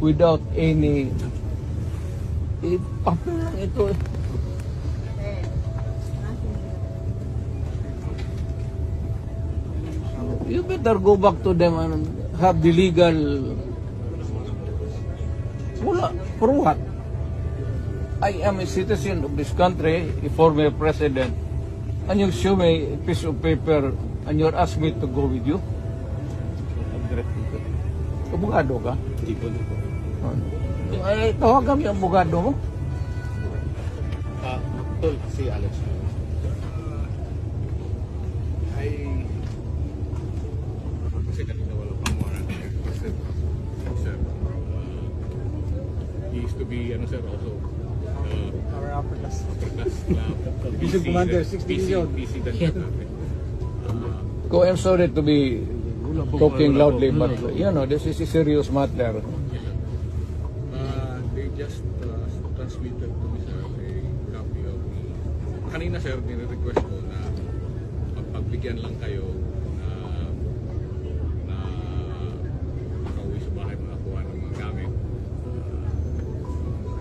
without any papel lang ito. You better go back to them and have the legal. Wala, for what? I am a citizen of this country, a former president, and you show me a piece of paper and you're asking me to go with you? Abogado ka? Hindi po. Ay, tawagan mo yung abogado mo. Tol, si Alex. Kasi kanina wala pang warrant. Sir, he used to be, ano sir, also Our upper class. PC Commander, 60 million. PC dan natin. Ko, I'm sorry to be talking loudly, but you know, this is a serious matter. They just transmitted to me, sir, a copy of the... Kanina, sir, nire-request ko na pagbigyan lang kayo na makauwi sa bahay makakuha ng mga gamit.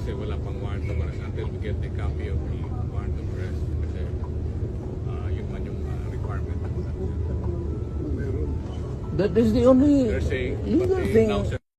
Kasi wala pang warrant of arrest until we get a copy of the warrant of arrest. Kasi yun man yung requirement. That is the only They're saying, but legal they thing. now, sir,